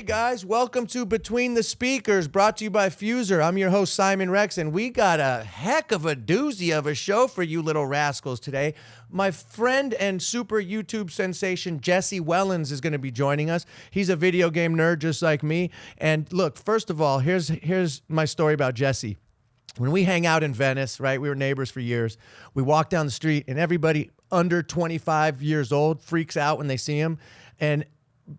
guys, welcome to Between the Speakers, brought to you by FUSER. I'm your host, Simon Rex, and we got a heck of a doozy of a show for you little rascals today. My friend and super YouTube sensation, Jesse Wellens, is going to be joining us. He's a video game nerd just like me. And look, first of all, here's my story about Jesse. When we hang out in Venice, right, we were neighbors for years. We walk down the street, and everybody under 25 years old freaks out when they see him. And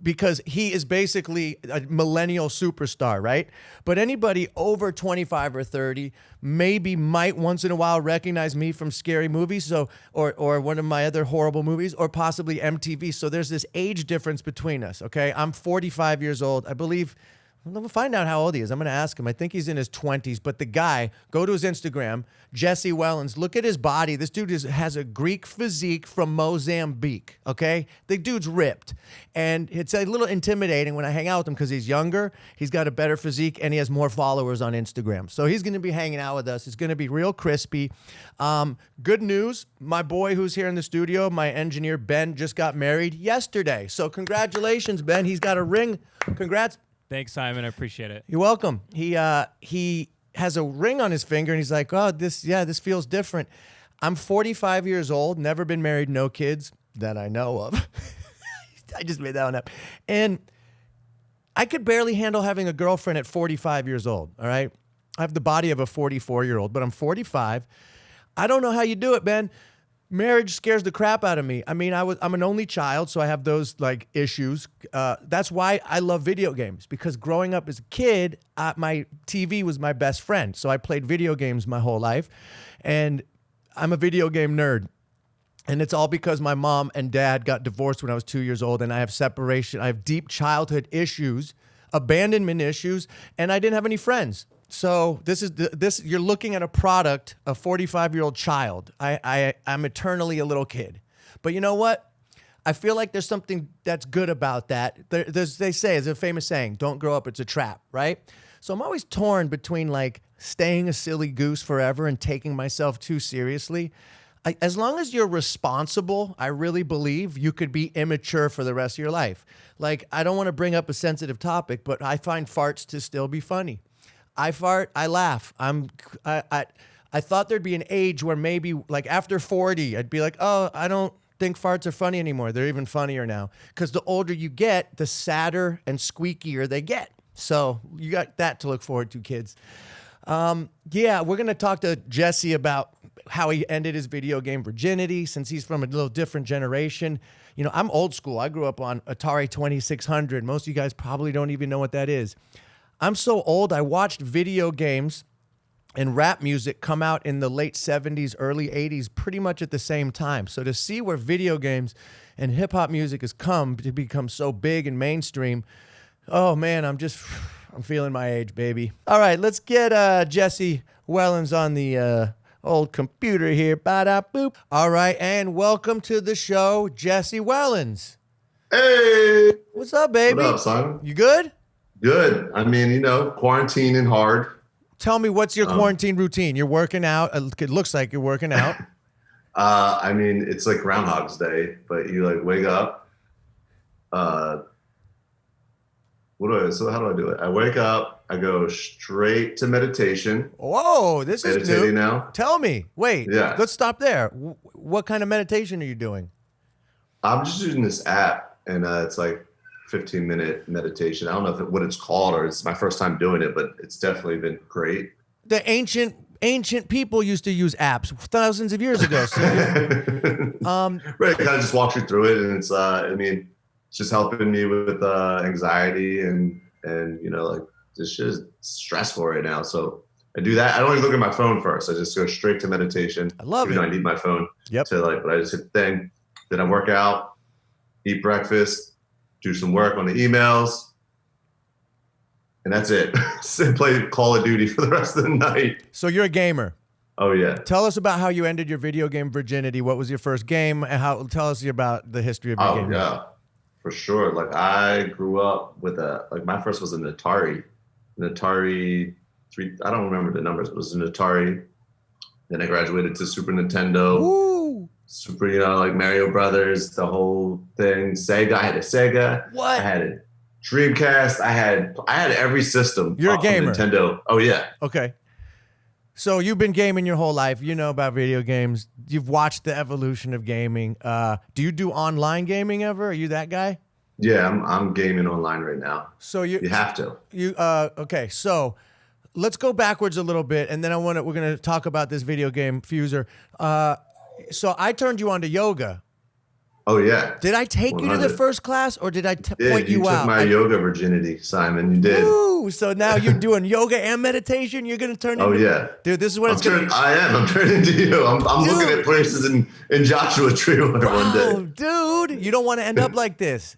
because he is basically a millennial superstar, right? But anybody over 25 or 30 maybe might once in a while recognize me from scary movies, or one of my other horrible movies, or possibly MTV. So there's this age difference between us, okay? I'm 45 years old. I believe, we'll find out how old he is. I'm going to ask him. I think he's in his 20s. But the guy, go to his Instagram, Jesse Wellens. Look at his body. This dude has a Greek physique from Mozambique, okay? The dude's ripped. And it's a little intimidating when I hang out with him because he's younger, he's got a better physique, and he has more followers on Instagram. So he's going to be hanging out with us. It's going to be real crispy. Good news, my boy who's here in the studio, my engineer, Ben, just got married yesterday. So congratulations, Ben. He's got a ring. Congrats. Thanks, Simon. I appreciate it. You're welcome. He has a ring on his finger, and he's like, oh, this feels different. I'm 45 years old, never been married, no kids that I know of. I just made that one up. And I could barely handle having a girlfriend at 45 years old, all right? I have the body of a 44-year-old, but I'm 45. I don't know how you do it, Ben. Marriage scares the crap out of me. I mean, I'm an only child, so I have those like issues. That's why I love video games, because growing up as a kid, my TV was my best friend. So I played video games my whole life, and I'm a video game nerd. And it's all because my mom and dad got divorced when I was 2 years old, and I have separation. I have deep childhood issues, abandonment issues, and I didn't have any friends. So this you're looking at a product, a 45-year-old child. I'm eternally a little kid. But you know what? I feel like there's something that's good about that. They say, it's a famous saying, don't grow up, it's a trap, right? So I'm always torn between like staying a silly goose forever and taking myself too seriously. As long as you're responsible, I really believe you could be immature for the rest of your life. Like, I don't want to bring up a sensitive topic, but I find farts to still be funny. I fart, I laugh. I thought there'd be an age where maybe like after 40, I'd be like, oh, I don't think farts are funny anymore. They're even funnier now. Because the older you get, the sadder and squeakier they get. So you got that to look forward to, kids. Yeah, we're going to talk to Jesse about how he ended his video game virginity, since he's from a little different generation. You know, I'm old school. I grew up on Atari 2600. Most of you guys probably don't even know what that is. I'm so old, I watched video games and rap music come out in the late 70s, early 80s, pretty much at the same time. So to see where video games and hip-hop music has come to become so big and mainstream, oh man, I'm feeling my age, baby. All right, let's get Jesse Wellens on the old computer here. Ba-da-boop. All right, and welcome to the show, Jesse Wellens. Hey! What's up, baby? What up, Simon? You good? Good. I mean, you know, quarantining hard. Tell me, what's your quarantine routine? You're working out. It looks like you're working out. I mean, it's like Groundhog's Day, but you like wake up. So how do I do it? I wake up, I go straight to meditation. Whoa, this is new. Meditating now. Tell me. Wait, Yeah. Let's stop there. What kind of meditation are you doing? I'm just using this app, and it's like 15-minute meditation. I don't know what it's called, or it's my first time doing it, but it's definitely been great. The ancient people used to use apps thousands of years ago. So Right, it kind of just walks you through it, and it's I mean, it's just helping me with anxiety and you know, like this shit is stressful right now. So I do that. I don't even look at my phone first. I just go straight to meditation. I love it. You know, I need my phone Yep. to like, but I just hit the thing. Then I work out, eat breakfast, do some work on the emails, and that's it. Sit and play Call of Duty for the rest of the night. So you're a gamer. Oh yeah. Tell us about how you ended your video game virginity. What was your first game? And tell us about the history of your game. Oh yeah, for sure. Like I grew up with my first was an Atari 3. I don't remember the numbers. It was an Atari. Then I graduated to Super Nintendo. Woo! Super, you know, like Mario Brothers, the whole thing. Sega. I had a Sega. What? I had Dreamcast. I had every system. You're a gamer. Nintendo. Oh yeah. Okay. So you've been gaming your whole life. You know about video games. You've watched the evolution of gaming. Do you do online gaming ever? Are you that guy? Yeah, I'm gaming online right now. So you have to. Okay. So let's go backwards a little bit, and then we're gonna talk about this video game FUSER. So I turned you on to yoga. Oh yeah. Did I take 100. You to the first class, or did I point you out? You took my yoga virginity, Simon. You did. Ooh, so now you're doing yoga and meditation. You're gonna turn. Oh yeah, dude. This is what it's gonna be. I am. I'm turning to you. I'm looking at places in Joshua Tree one day. Dude, you don't want to end up like this.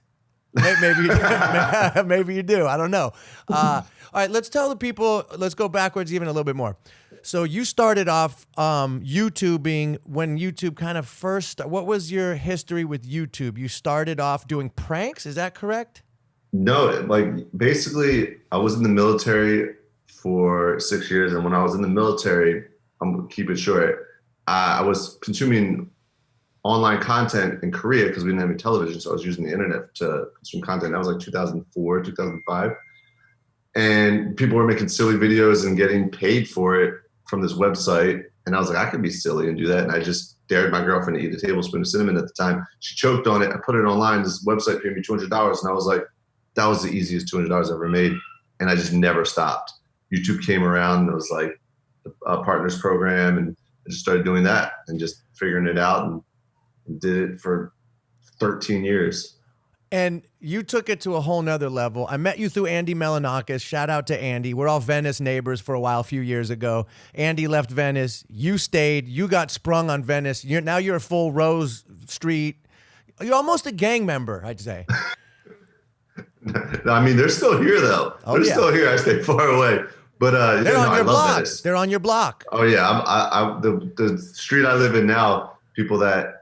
Maybe maybe you do. I don't know. All right, let's tell the people. Let's go backwards even a little bit more. So you started off YouTubing when YouTube kind of first. What was your history with YouTube? You started off doing pranks. Is that correct? No, like basically, I was in the military for 6 years, and when I was in the military, I'm gonna keep it short. I was consuming online content in Korea because we didn't have any television, so I was using the internet to consume content. That was like 2004, 2005. And people were making silly videos and getting paid for it from this website. And I was like, I could be silly and do that. And I just dared my girlfriend to eat a tablespoon of cinnamon at the time. She choked on it. I put it online. This website paid me $200. And I was like, that was the easiest $200 I ever made. And I just never stopped. YouTube came around and it was like a partners program. And I just started doing that and just figuring it out and did it for 13 years. And you took it to a whole nother level. I met you through Andy Melanakis. Shout out to Andy. We're all Venice neighbors for a while, a few years ago. Andy left Venice. You stayed. You got sprung on Venice. Now you're a full Rose Street. You're almost a gang member, I'd say. I mean, they're still here, though. They're still here. I stay far away. But they're on your I love block. Venice. They're on your block. Oh, yeah. The street I live in now, people that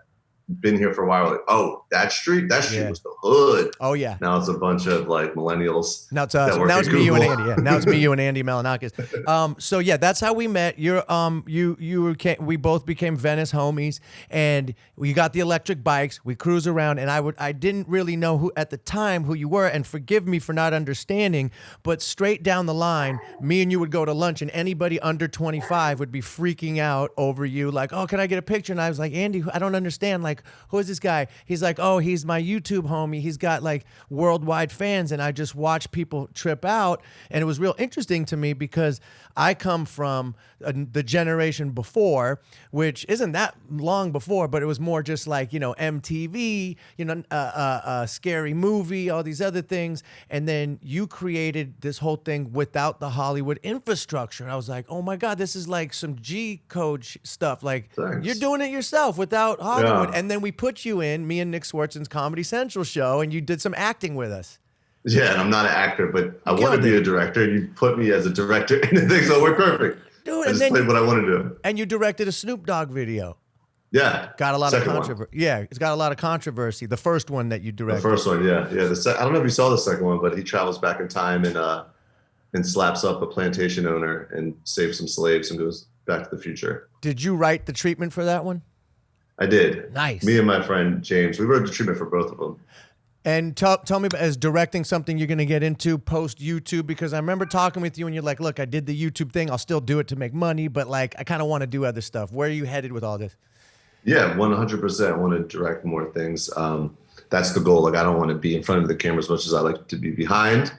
been here for a while like, oh, that street was the hood. Oh yeah. Now it's a bunch of like millennials. Now it's us. Now it's me, you, and Andy. Yeah. Now it's me, you, and Andy Melanakis. So yeah, that's how we met. We both became Venice homies, and we got the electric bikes. We cruise around, and I didn't really know who at the time who you were, and forgive me for not understanding, but straight down the line, me and you would go to lunch, and anybody under 25 would be freaking out over you, like, oh, can I get a picture? And I was like, Andy, I don't understand, like, who is this guy? He's like, oh, he's my YouTube homie. He's got like worldwide fans. And I just watch people trip out. And it was real interesting to me because I come from the generation before, which isn't that long before, but it was more just like, MTV, Scary Movie, all these other things. And then you created this whole thing without the Hollywood infrastructure. And I was like, oh my God, this is like some G code stuff. Like, thanks. You're doing it yourself without Hollywood. Yeah. And then we put you in, me and Nick Swartzen's Comedy Central show, and you did some acting with us. Yeah, and I'm not an actor, but I want to be a director. You put me as a director and the thing, so we're perfect. Dude, I just played what I want to do. And you directed a Snoop Dogg video. Yeah. Got a lot of controversy. Yeah, it's got a lot of controversy. The first one that you directed. The first one, yeah. I don't know if you saw the second one, but he travels back in time and slaps up a plantation owner and saves some slaves and goes back to the future. Did you write the treatment for that one? I did. Nice. Me and my friend James, we wrote the treatment for both of them. And tell me about, as directing something you're going to get into post YouTube, because I remember talking with you and you're like, look, I did the YouTube thing. I'll still do it to make money, but like, I kind of want to do other stuff. Where are you headed with all this? Yeah, 100%. I want to direct more things. That's the goal. Like, I don't want to be in front of the camera as much as I like to be behind.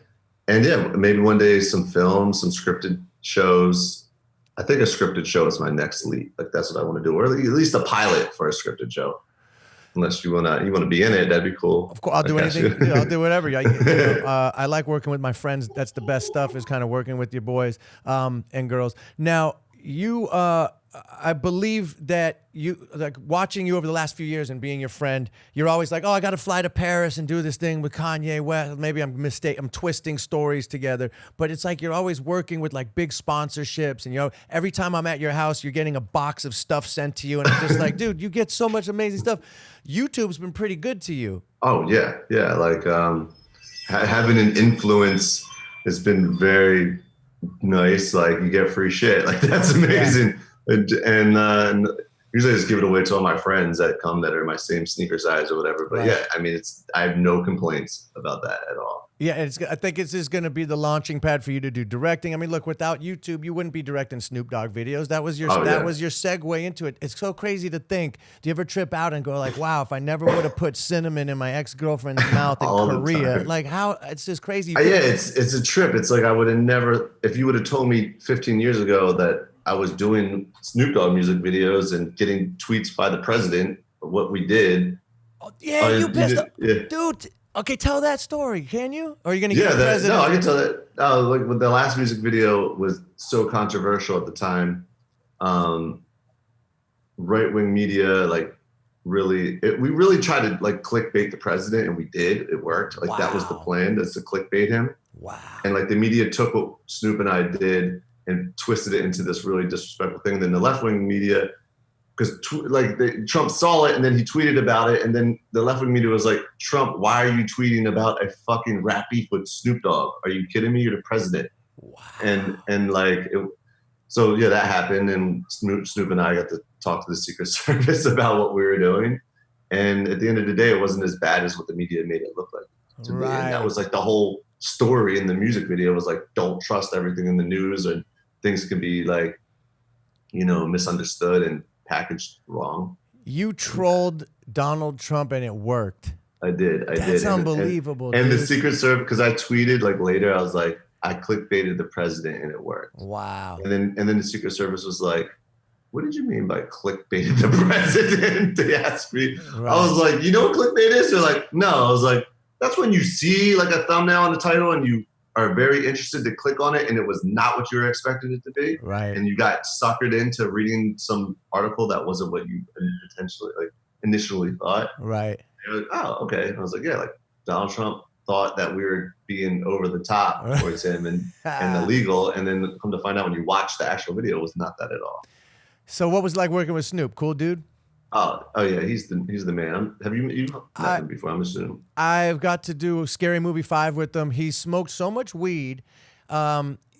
And yeah, maybe one day some films, some scripted shows. I think a scripted show is my next lead. Like, that's what I want to do, or at least a pilot for a scripted show. Unless you wanna be in it, that'd be cool. Of course, I'll do anything. I'll do whatever. I like working with my friends. That's the best stuff, is kind of working with your boys and girls. Now, you, I believe that you, like, watching you over the last few years and being your friend, you're always like, oh, I got to fly to Paris and do this thing with Kanye West. Maybe I'm twisting stories together, but it's like you're always working with like big sponsorships, and every time I'm at your house, you're getting a box of stuff sent to you, and I'm just like, dude, you get so much amazing stuff. YouTube's been pretty good to you. Oh yeah, yeah. Like having an influence has been very nice. Like, you get free shit. Like, that's amazing. Yeah. And usually I just give it away to all my friends that come that are my same sneaker size or whatever. But right. Yeah, I mean, I have no complaints about that at all. Yeah, I think it's just going to be the launching pad for you to do directing. I mean, look, without YouTube, you wouldn't be directing Snoop Dogg videos. That was your was your segue into it. It's so crazy to think. Do you ever trip out and go like, "Wow, if I never would have put cinnamon in my ex-girlfriend's mouth in Korea, like how it's just crazy." Yeah, it's a trip. It's like I would have never, if you would have told me 15 years ago that I was doing Snoop Dogg music videos and getting tweets by the president of what we did. Oh, yeah, you pissed, dude. Okay, tell that story, can you? Or are you going to get the president? No, I can tell that. Like the last music video was so controversial at the time. Right-wing media, like we really tried to like clickbait the president, and we did. It worked. Like that was the plan, that's to clickbait him. Wow. And like the media took what Snoop and I did and twisted it into this really disrespectful thing. And then the left-wing media, because Trump saw it and then he tweeted about it, and then the left-wing media was like, Trump, why are you tweeting about a fucking rap beef with Snoop Dogg? Are you kidding me? You're the president. Wow. And like, so yeah, that happened, and Snoop and I got to talk to the Secret Service about what we were doing. And at the end of the day, it wasn't as bad as what the media made it look like to me. And that was like the whole story in the music video was like, don't trust everything in the news, and things can be like, misunderstood and packaged wrong. You trolled Donald Trump and it worked. I did. That's unbelievable. And the Secret Service, because I tweeted like later, I was like, I clickbaited the president and it worked. Wow. And then the Secret Service was like, what did you mean by clickbaited the president? They asked me. Right. I was like, you know what clickbait is? They're like, no. I was like, that's when you see like a thumbnail on the title and you are very interested to click on it, and it was not what you were expecting it to be. Right. And you got suckered into reading some article that wasn't what you potentially initially thought. Right. And you're like, oh, okay. And I was like, yeah, like Donald Trump thought that we were being over the top towards him and illegal, and then come to find out when you watch the actual video, it was not that at all. So what was it like working with Snoop? Cool dude? Oh yeah, he's the man. Have you met him before? I'm assuming. I've got to do Scary Movie 5 with him. He smoked so much weed.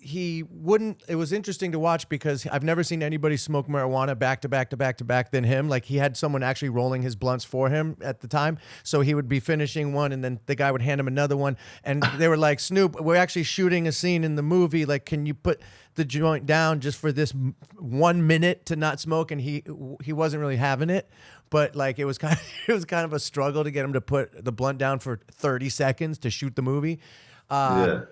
He wouldn't. It was interesting to watch because I've never seen anybody smoke marijuana back to back than him. Like he had someone actually rolling his blunts for him at the time. So he would be finishing one, and then the guy would hand him another one. And they were like, Snoop, we're actually shooting a scene in the movie. Like, can you put the joint down just for this 1 minute to not smoke? And he wasn't really having it. But like it was kind of a struggle to get him to put the blunt down for 30 seconds to shoot the movie. Yeah.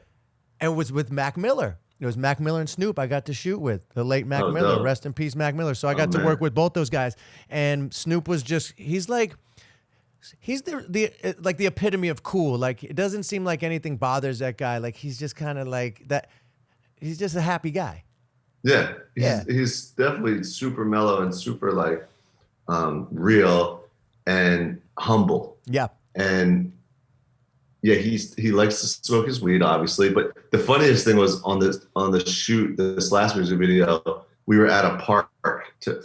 And it was with Mac Miller. It was Mac Miller and Snoop I got to shoot with, the late Mac Miller. No. Rest in peace, Mac Miller. So I got to work with both those guys. And Snoop was he's the epitome of cool. Like it doesn't seem like anything bothers that guy. Like he's just kind of like that. He's just a happy guy. Yeah. He's definitely super mellow and super like real and humble. Yeah. And yeah, he likes to smoke his weed, obviously. But the funniest thing was on the shoot, this last music video, we were at a park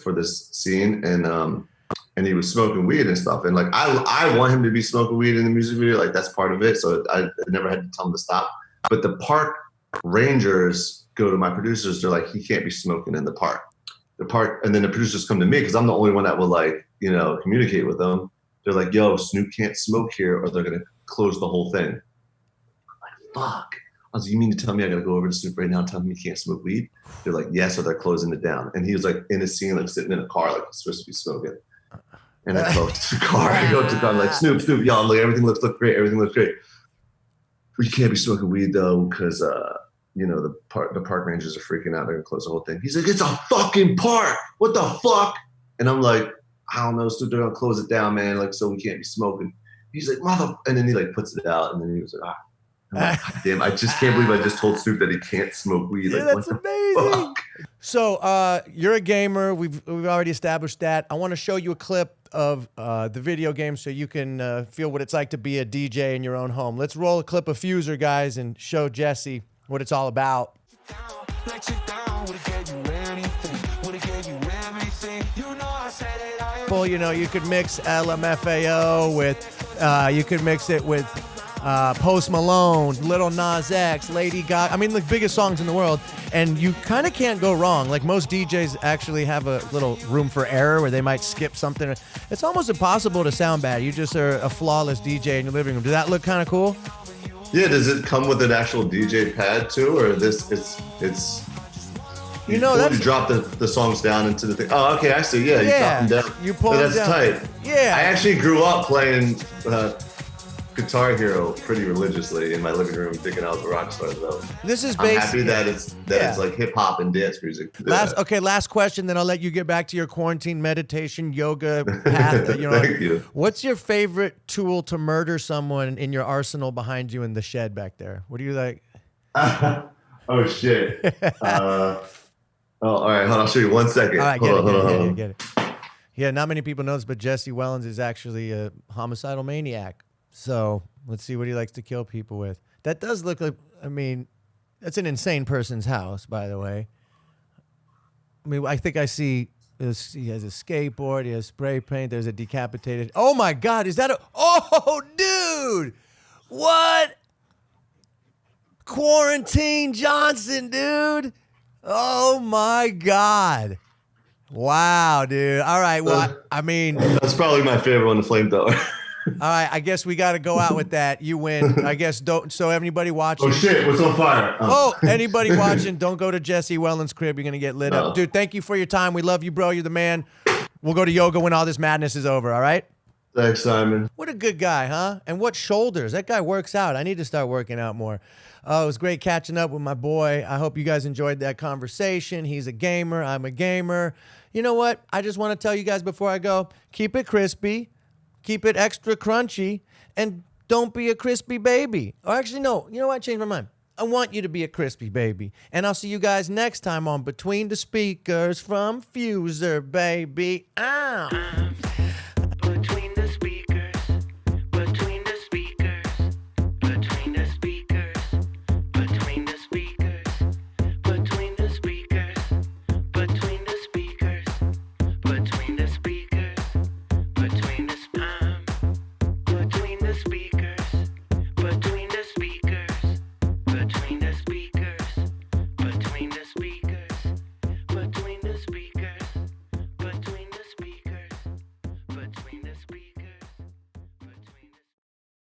for this scene, and he was smoking weed and stuff. And like I want him to be smoking weed in the music video, like that's part of it. So I never had to tell him to stop. But the park rangers go to my producers. They're like, he can't be smoking in the park. And then the producers come to me because I'm the only one that will like communicate with them. They're like, yo, Snoop can't smoke here, or they're gonna close the whole thing. I'm like, fuck. I was like, you mean to tell me I gotta go over to Snoop right now and tell him he can't smoke weed? They're like, yes, or they're closing it down. And he was like in a scene, like sitting in a car, like he's supposed to be smoking. And I go to the car, I'm like, Snoop, y'all, look, everything looks great, But you can't be smoking weed though, because the park rangers are freaking out, they're gonna close the whole thing. He's like, it's a fucking park, what the fuck? And I'm like, I don't know, Snoop, they're gonna close it down, man, like so we can't be smoking. He's like, mother, and then he like puts it out, and then he was like, I'm like, God damn, I just can't believe I just told Snoop that he can't smoke weed. Yeah, like, that's amazing. So you're a gamer. We've already established that. I want to show you a clip of the video game so you can feel what it's like to be a DJ in your own home. Let's roll a clip of FUSER, guys, and show Jesse what it's all about. Well, you could mix LMFAO with, you could mix it with Post Malone, Lil Nas X, Lady Gaga. I mean, the biggest songs in the world. And you kind of can't go wrong. Like most DJs actually have a little room for error where they might skip something. It's almost impossible to sound bad. You just are a flawless DJ in your living room. Does that look kind of cool? Yeah, does it come with an actual DJ pad too, or it's You know, you drop the songs down into the thing. Oh, okay, I see. Yeah, you drop them down. You pull them that's down. tight. Yeah. I actually grew up playing Guitar Hero pretty religiously in my living room, thinking I was a rock star. So This is I'm happy that it's like hip hop and dance music. Last question, then I'll let you get back to your quarantine meditation yoga path. Thank you. What's your favorite tool to murder someone in your arsenal behind you in the shed back there? What do you like? Oh shit. All right, hold on. I'll show you 1 second. All right, hold on. get it. Yeah, not many people know this, but Jesse Wellens is actually a homicidal maniac. So let's see what he likes to kill people with. That does look like, I mean, that's an insane person's house, by the way. I mean, I think I see, he has a skateboard, he has spray paint, there's a decapitated, oh my God, is that oh, dude, what? Quarantine Johnson, dude. Oh my God. Wow, dude. All right, well, I mean. That's probably my favorite one, the flamethrower. All right, I guess we got to go out with that. You win. I guess don't. So anybody watching. Oh shit! What's on fire? Oh, anybody watching? Don't go to Jesse Wellens' crib. You're gonna get lit up, dude. Thank you for your time. We love you, bro. You're the man. We'll go to yoga when all this madness is over. All right. Thanks, Simon. What a good guy, huh? And what shoulders? That guy works out. I need to start working out more. Oh, it was great catching up with my boy. I hope you guys enjoyed that conversation. He's a gamer. I'm a gamer. You know what? I just want to tell you guys before I go: keep it crispy. Keep it extra crunchy, and don't be a crispy baby. Or actually, no, you know what? I changed my mind. I want you to be a crispy baby. And I'll see you guys next time on Between the Speakers from FUSER, baby. Ow. Between the speakers, between the speakers, between the speakers, between the speakers, between the speakers, between the speakers, between the speakers. Between the speakers.